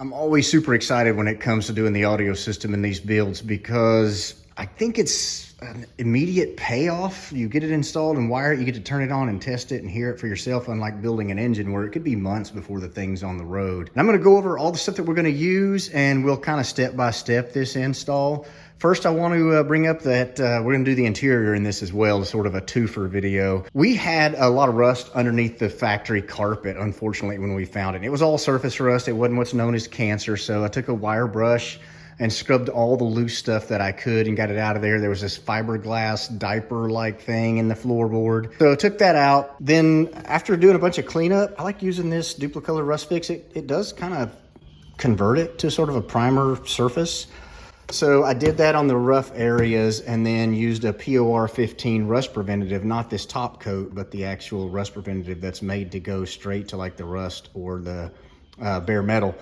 I'm always super excited when it comes to doing the audio system in these builds because I think it's an immediate payoff. You get it installed and wire it, you get to turn it on and test it and hear it for yourself, unlike building an engine where it could be months before the thing's on the road. And I'm gonna go over all the stuff that we're gonna use and we'll kind of step by step this install. First, I want to bring up that we're going to do the interior in this as well, sort of a twofer video. We had a lot of rust underneath the factory carpet, unfortunately, when we found it. It was all surface rust. It wasn't what's known as cancer, so I took a wire brush and scrubbed all the loose stuff that I could and got it out of there. There was this fiberglass diaper-like thing in the floorboard. So I took that out. Then after doing a bunch of cleanup, I like using this Duplicolor Rust Fix. It does kind of convert it to sort of a primer surface. So I did that on the rough areas and then used a POR 15 rust preventative, not this top coat, but the actual rust preventative that's made to go straight to like the rust or the bare metal.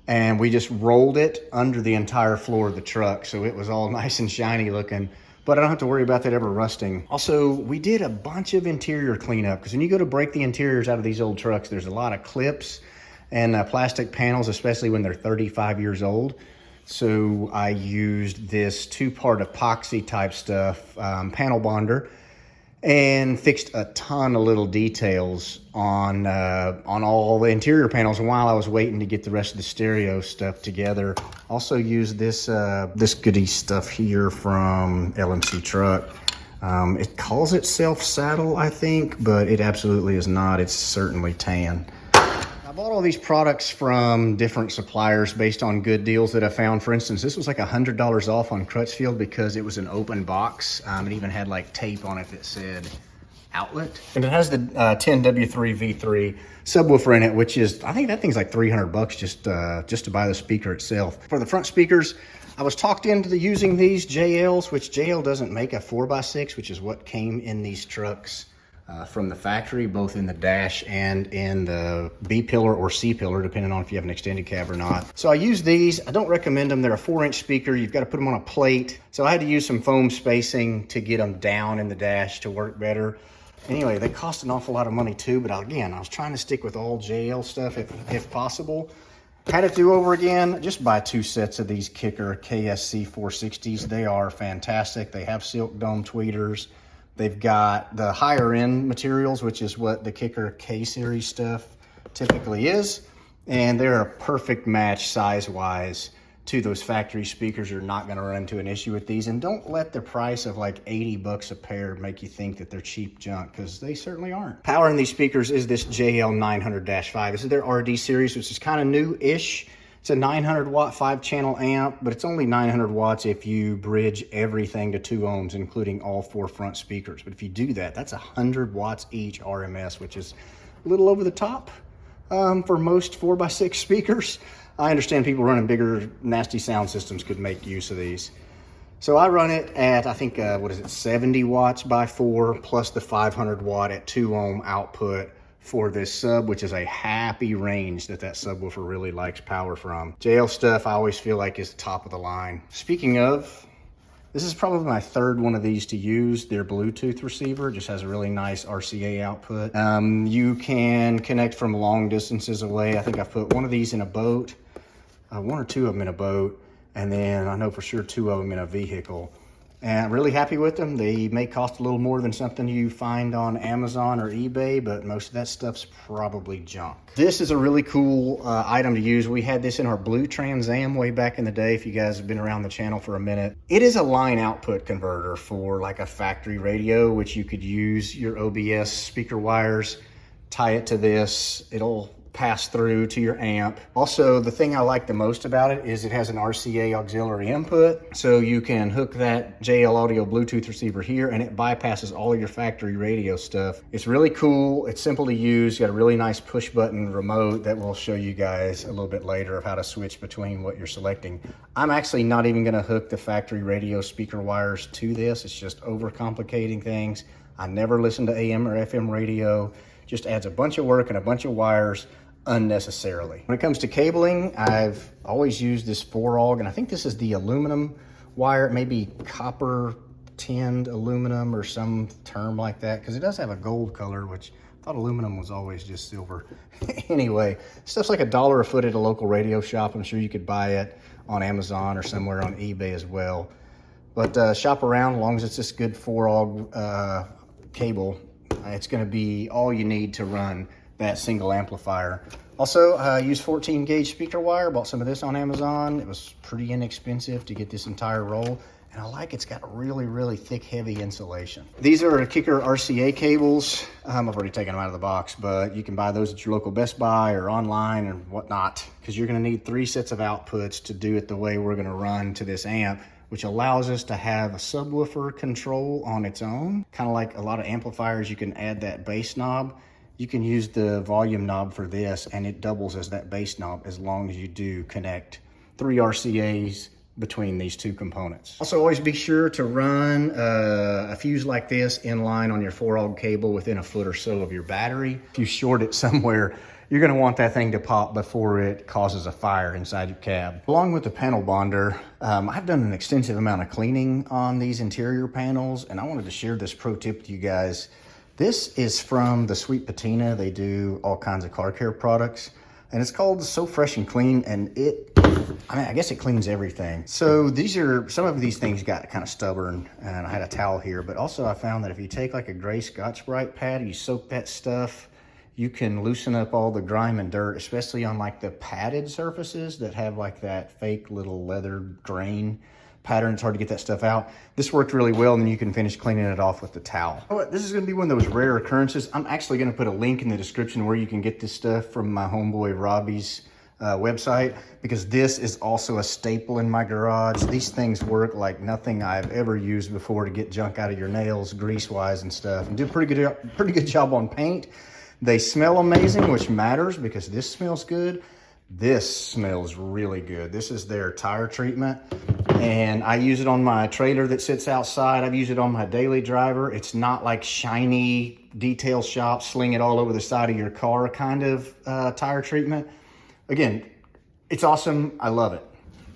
And we just rolled it under the entire floor of the truck. So it was all nice and shiny looking, but I don't have to worry about that ever rusting. Also, we did a bunch of interior cleanup because when you go to break the interiors out of these old trucks, there's a lot of clips and plastic panels, especially when they're 35 years old. So I used this two-part epoxy type stuff, panel bonder, and fixed a ton of little details on all the interior panels while I was waiting to get the rest of the stereo stuff together. Also used this this goodie stuff here from LMC Truck. It calls itself saddle, I think, but it absolutely is not. It's certainly tan. I bought all these products from different suppliers based on good deals that I found. For instance, this was like $100 off on Crutchfield because it was an open box. It even had like tape on it that said outlet. And it has the 10W3V3 subwoofer in it, which is, I think that thing's like 300 bucks just to buy the speaker itself. For the front speakers, I was talked into using these JLs, which JL doesn't make a 4x6, which is what came in these trucks from the factory, both in the dash and in the B pillar or C pillar, depending on if you have an extended cab or not. So I use these. I don't recommend them. They're a 4-inch speaker. You've got to put them on a plate. So I had to use some foam spacing to get them down in the dash to work better. Anyway, they cost an awful lot of money too, but again, I was trying to stick with all JL stuff if possible. Had it do over again, just buy 2 sets of these Kicker KSC 460s. They are fantastic. They have silk dome tweeters. They've got the higher end materials, which is what the Kicker K-series stuff typically is. And they're a perfect match size-wise to those factory speakers. You're not gonna run into an issue with these. And don't let the price of like 80 bucks a pair make you think that they're cheap junk, because they certainly aren't. Powering these speakers is this JL 900-5. This is their RD series, which is kind of new-ish. It's a 900 watt 5-channel amp, but it's only 900 watts if you bridge everything to 2 ohms, including all 4 front speakers. But if you do that, that's 100 watts each RMS, which is a little over the top for most 4x6 speakers. I understand people running bigger, nasty sound systems could make use of these. So I run it at, I think, 70 watts by 4, plus the 500 watt at 2 ohm output for this sub, which is a happy range that subwoofer really likes power from. JL stuff I always feel like is top of the line. Speaking of, this is probably my 3rd one of these to use. Their Bluetooth receiver just has a really nice RCA output. You can connect from long distances away. I think I've put one of these in a boat, 1 or 2 of them in a boat, and then I know for sure 2 of them in a vehicle. And I'm really happy with them. They may cost a little more than something you find on Amazon or eBay, but most of that stuff's probably junk. This is a really cool item to use. We had this in our blue Trans Am way back in the day, if you guys have been around the channel for a minute. It is a line output converter for like a factory radio, which you could use your OBS speaker wires, tie it to this. It'll pass through to your amp. Also, the thing I like the most about it is it has an RCA auxiliary input, so you can hook that JL Audio Bluetooth receiver here and it bypasses all of your factory radio stuff. It's really cool. It's simple to use. Got a really nice push button remote that we'll show you guys a little bit later of how to switch between what you're selecting. I'm actually not even going to hook the factory radio speaker wires to this. It's just overcomplicating things. I never listen to AM or FM radio. Just adds a bunch of work and a bunch of wires unnecessarily. When it comes to cabling, I've always used this 4-AUG, and I think this is the aluminum wire. It may be copper tinned aluminum or some term like that, because it does have a gold color, which Thought aluminum was always just silver. Anyway, stuff's like $1 a foot at a local radio shop. I'm sure you could buy it on Amazon or somewhere on eBay as well. But shop around, as long as it's this good 4-AUG cable, it's gonna be all you need to run that single amplifier. Also, I used 14 gauge speaker wire, bought some of this on Amazon. It was pretty inexpensive to get this entire roll. And I like it's got really, really thick, heavy insulation. These are Kicker RCA cables. I've already taken them out of the box, but you can buy those at your local Best Buy or online or whatnot, because you're gonna need 3 sets of outputs to do it the way we're gonna run to this amp, which allows us to have a subwoofer control on its own. Kind of like a lot of amplifiers, you can add that bass knob. You can use the volume knob for this, and it doubles as that bass knob as long as you do connect 3 RCAs between these 2 components. Also, always be sure to run a fuse like this in line on your 4-AUG cable within a foot or so of your battery. If you short it somewhere, you're gonna want that thing to pop before it causes a fire inside your cab. Along with the panel bonder, I've done an extensive amount of cleaning on these interior panels, and I wanted to share this pro tip with you guys. This is from the Sweet Patina. They do all kinds of car care products, and it's called So Fresh and Clean, and I guess it cleans everything. So some of these things got kind of stubborn, and I had a towel here, but also I found that if you take like a gray Scotch-Brite pad, you soak that stuff, you can loosen up all the grime and dirt, especially on like the padded surfaces that have like that fake little leather grain pattern. It's hard to get that stuff out. This worked really well, and then you can finish cleaning it off with the towel. Oh, this is gonna be one of those rare occurrences. I'm actually gonna put a link in the description where you can get this stuff from my homeboy Robbie's website, because this is also a staple in my garage. These things work like nothing I've ever used before to get junk out of your nails, grease-wise and stuff, and do a pretty good job on paint. They smell amazing, which matters because this smells good. This smells really good. This is their tire treatment, and I use it on my trailer that sits outside. I've used it on my daily driver. It's not like shiny detail shop, sling it all over the side of your car kind of tire treatment. Again, it's awesome. I love it.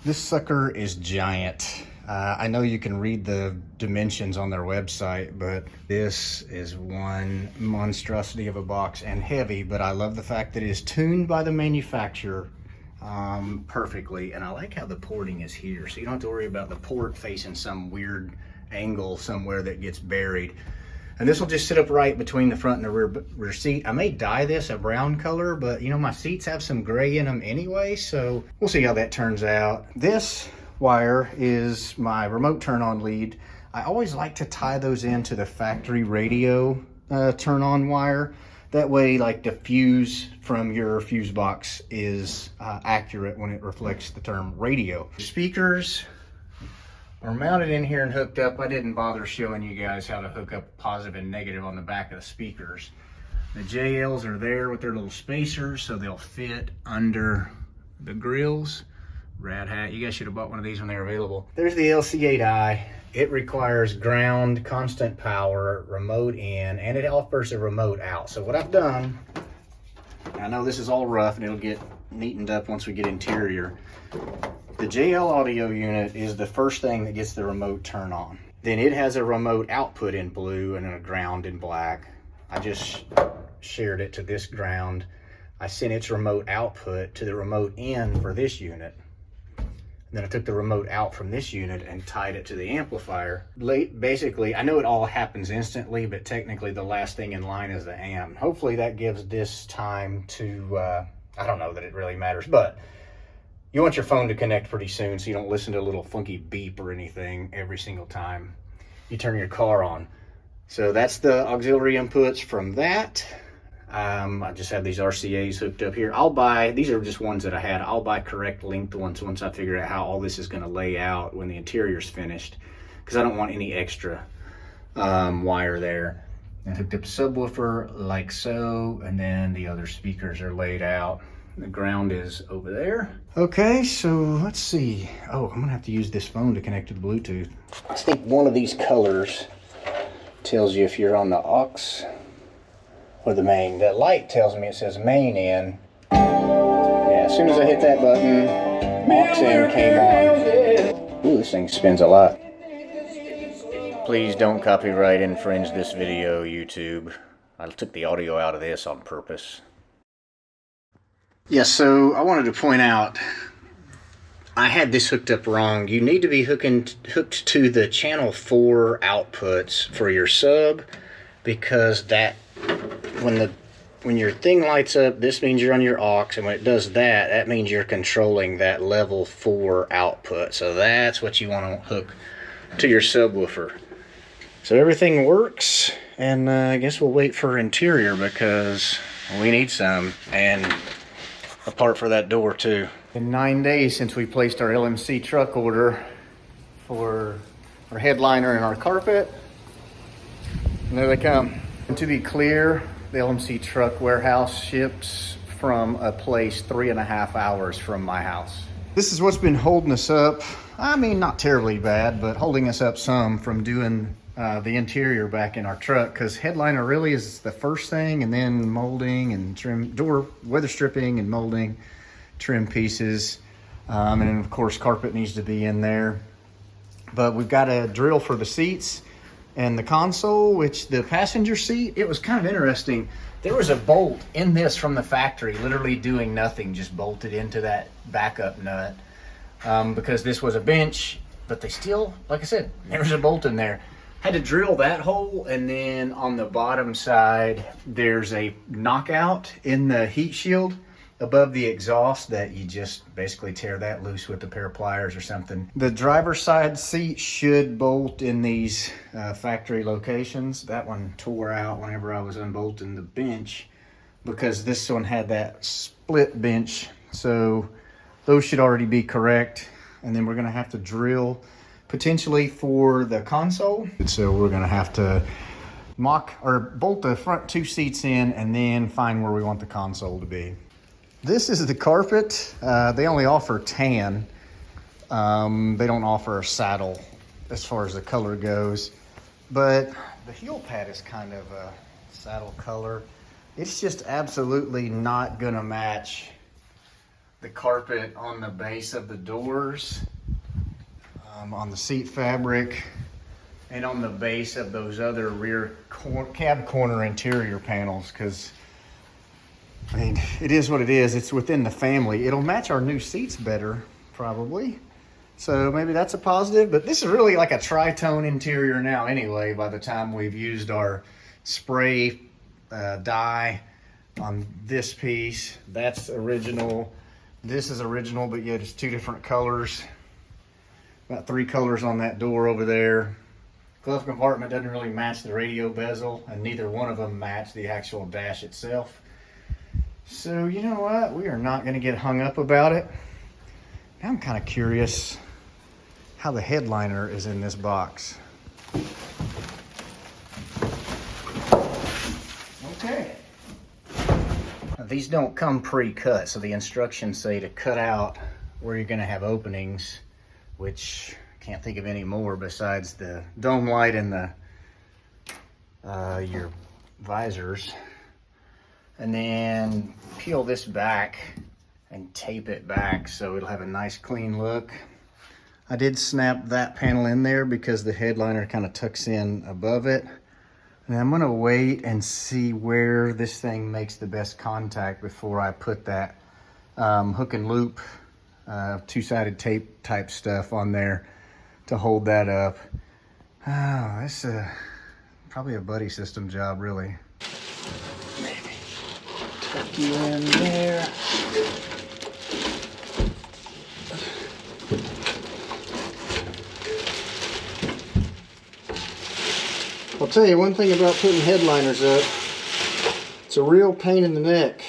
This sucker is giant. I know you can read the dimensions on their website, but this is one monstrosity of a box and heavy, but I love the fact that it is tuned by the manufacturer perfectly. And I like how the porting is here, so you don't have to worry about the port facing some weird angle somewhere that gets buried. And this will just sit upright between the front and the rear seat. I may dye this a brown color, but you know, my seats have some gray in them anyway, so we'll see how that turns out. This wire is my remote turn-on lead. I always like to tie those into the factory radio turn-on wire. That way, like, the fuse from your fuse box is accurate when it reflects the term radio. Speakers are mounted in here and hooked up. I didn't bother showing you guys how to hook up positive and negative on the back of the speakers. The JLs are there with their little spacers, so they'll fit under the grills. Rad hat. You guys should have bought one of these when they were available. There's the LC8i. It requires ground, constant power, remote in, and it offers a remote out. So what I've done, I know this is all rough and it'll get neatened up once we get interior. The JL audio unit is the first thing that gets the remote turn on. Then it has a remote output in blue and a ground in black. I just shared it to this ground. I sent its remote output to the remote in for this unit. Then I took the remote out from this unit and tied it to the amplifier. Basically, I know it all happens instantly, but technically the last thing in line is the amp. Hopefully that gives this time to, I don't know that it really matters, but you want your phone to connect pretty soon so you don't listen to a little funky beep or anything every single time you turn your car on. So that's the auxiliary inputs from that. I just have these RCAs hooked up here. These are just ones that I had. I'll buy correct length ones once I figure out how all this is going to lay out when the interior's finished, because I don't want any extra wire there. I hooked up the subwoofer like so, and then the other speakers are laid out. The ground is over there. Okay, so let's see. Oh, I'm gonna have to use this phone to connect to the Bluetooth. I think one of these colors tells you if you're on the aux or the main. That light tells me it says main in. Yeah, as soon as I hit that button, aux in came on. Ooh, this thing spins a lot. Please don't copyright infringe this video, YouTube. I took the audio out of this on purpose. Yeah, so I wanted to point out, I had this hooked up wrong. You need to be hooked to the channel 4 outputs for your sub, because that, when your thing lights up, this means you're on your aux, and when it does that, that means you're controlling that level 4 output. So that's what you want to hook to your subwoofer. So everything works, and I guess we'll wait for interior because we need some, and a part for that door too. In 9 days since we placed our LMC truck order for our headliner and our carpet, and there they come. And to be clear, the LMC truck warehouse ships from a place 3.5 hours from my house. This is what's been holding us up. I mean, not terribly bad, but holding us up some from doing the interior back in our truck, because headliner really is the first thing, and then molding and trim, door weather stripping and molding, trim pieces, and then of course carpet needs to be in there. But we've got a drill for the seats and the console, which the passenger seat, it was kind of interesting. There was a bolt in this from the factory, literally doing nothing, just bolted into that backup nut, because this was a bench, but they still, like I said, there was a bolt in there. Had to drill that hole, and then on the bottom side, there's a knockout in the heat shield above the exhaust that you just basically tear that loose with a pair of pliers or something. The driver's side seat should bolt in these factory locations. That one tore out whenever I was unbolting the bench, because this one had that split bench. So those should already be correct. And then we're gonna have to drill potentially for the console. So we're gonna have to mock or bolt the front 2 seats in, and then find where we want the console to be. This is the carpet. They only offer tan. They don't offer a saddle as far as the color goes, but the heel pad is kind of a saddle color. It's just absolutely not gonna match the carpet on the base of the doors, on the seat fabric, and on the base of those other rear cab corner interior panels, because I mean, it is what it is. It's within the family. It'll match our new seats better, probably. So maybe that's a positive, but this is really like a tri-tone interior now anyway, by the time we've used our spray dye on this piece. That's original. This is original, but yet it's 2 different colors. About 3 colors on that door over there. Glove compartment doesn't really match the radio bezel, and neither one of them match the actual dash itself. So you know what? We are not going to get hung up about it. Now I'm kind of curious how the headliner is in this box. Okay. Now, these don't come pre-cut, so the instructions say to cut out where you're going to have openings, which I can't think of any more besides the dome light and the your visors. And then peel this back and tape it back so it'll have a nice clean look. I did snap that panel in there because the headliner kind of tucks in above it. And I'm gonna wait and see where this thing makes the best contact before I put that hook and loop, 2-sided tape type stuff on there to hold that up. Oh, this is probably a buddy system job, really. Maybe tuck you in there. I'll tell you one thing about putting headliners up. It's a real pain in the neck.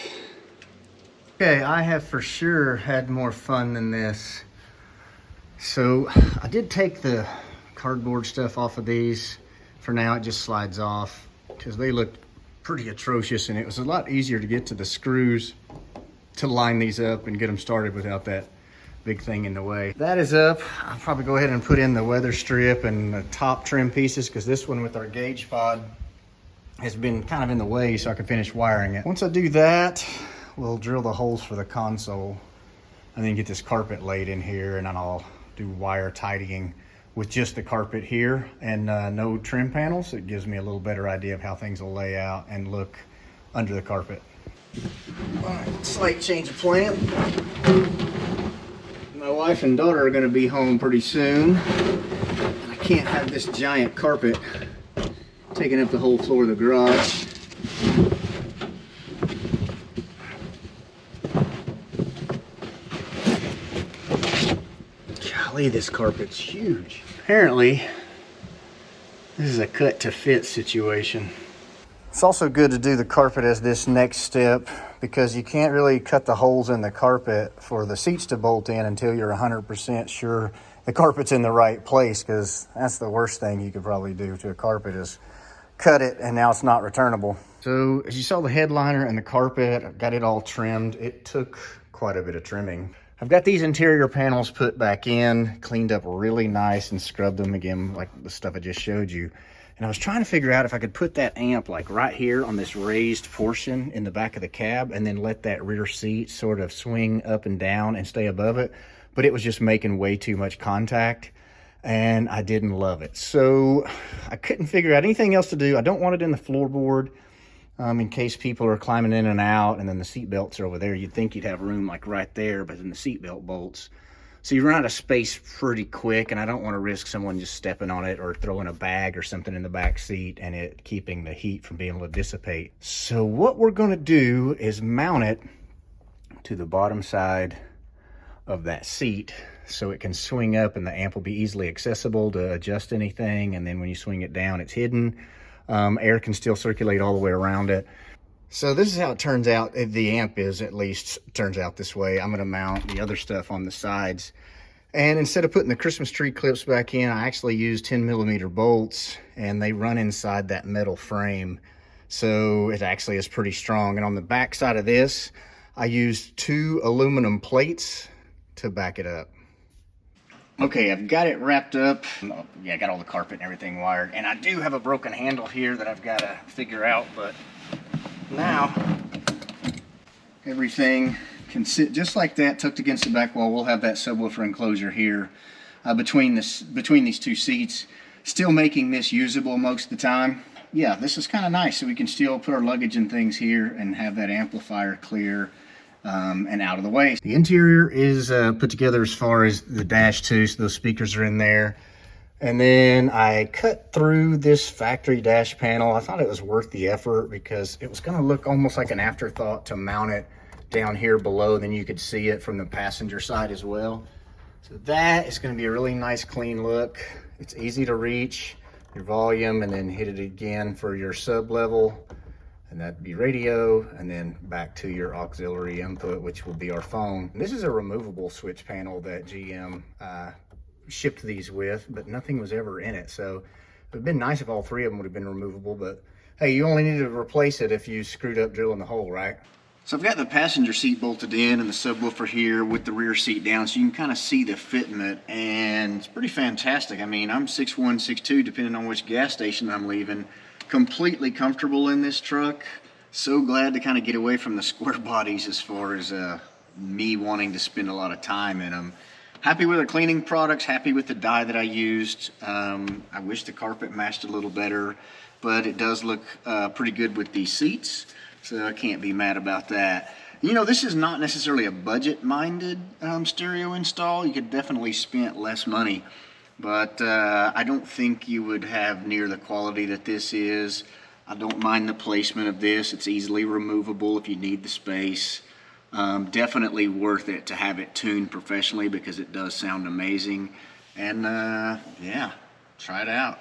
Okay, I have for sure had more fun than this. So I did take the cardboard stuff off of these. For now, it just slides off because they looked pretty atrocious, and it was a lot easier to get to the screws to line these up and get them started without that big thing in the way. That is up. I'll probably go ahead and put in the weather strip and the top trim pieces, because this one with our gauge pod has been kind of in the way, so I can finish wiring it. Once I do that, we'll drill the holes for the console and then get this carpet laid in here, and then I'll do wire tidying with just the carpet here and no trim panels. It gives me a little better idea of how things will lay out and look under the carpet. All right, slight change of plan. My wife and daughter are going to be home pretty soon. And I can't have this giant carpet taking up the whole floor of the garage. Golly, this carpet's huge. Apparently, this is a cut to fit situation. It's also good to do the carpet as this next step because you can't really cut the holes in the carpet for the seats to bolt in until you're 100% sure the carpet's in the right place, because that's the worst thing you could probably do to a carpet is cut it and now it's not returnable. So as you saw the headliner and the carpet, I've got it all trimmed. It took quite a bit of trimming. I've got these interior panels put back in, cleaned up really nice and scrubbed them again like the stuff I just showed you. And I was trying to figure out if I could put that amp like right here on this raised portion in the back of the cab and then let that rear seat sort of swing up and down and stay above it. But it was just making way too much contact and I didn't love it. So I couldn't figure out anything else to do. I don't want it in the floorboard in case people are climbing in and out, and then the seat belts are over there. You'd think you'd have room like right there, but then the seat belt bolts. So you run out of space pretty quick, and I don't want to risk someone just stepping on it or throwing a bag or something in the back seat and it keeping the heat from being able to dissipate. So what we're going to do is mount it to the bottom side of that seat so it can swing up and the amp will be easily accessible to adjust anything. And then when you swing it down, it's hidden. Air can still circulate all the way around it. So this is how it turns out. The amp is, at least, turns out this way. I'm going to mount the other stuff on the sides. And instead of putting the Christmas tree clips back in, I actually used 10mm bolts, and they run inside that metal frame. So it actually is pretty strong. And on the back side of this, I used 2 aluminum plates to back it up. Okay, I've got it wrapped up. Yeah, I got all the carpet and everything wired. And I do have a broken handle here that I've got to figure out, but now everything can sit just like that, tucked against the back wall. We'll have that subwoofer enclosure here between these 2 seats, still making this usable most of the time. Yeah, this is kind of nice, so we can still put our luggage and things here and have that amplifier clear and out of the way. The interior is put together as far as the dash too, so those speakers are in there. And then I cut through this factory dash panel. I thought it was worth the effort because it was going to look almost like an afterthought to mount it down here below. Then you could see it from the passenger side as well. So that is going to be a really nice clean look. It's easy to reach your volume and then hit it again for your sub level. And that'd be radio, and then back to your auxiliary input, which will be our phone. And this is a removable switch panel that GM shipped these with, but nothing was ever in it. So it would have been nice if all 3 of them would have been removable, but hey, you only need to replace it if you screwed up drilling the hole, right? So I've got the passenger seat bolted in and the subwoofer here with the rear seat down, so you can kind of see the fitment, and it's pretty fantastic. I mean, I'm 6'1", 6'2", depending on which gas station I'm leaving. Completely comfortable in this truck. So glad to kind of get away from the square bodies as far as me wanting to spend a lot of time in them. Happy with the cleaning products, happy with the dye that I used. I wish the carpet matched a little better, but it does look pretty good with these seats, so I can't be mad about that. You know, this is not necessarily a budget-minded stereo install. You could definitely spend less money. But I don't think you would have near the quality that this is. I don't mind the placement of this. It's easily removable if you need the space. Definitely worth it to have it tuned professionally because it does sound amazing. And yeah, try it out.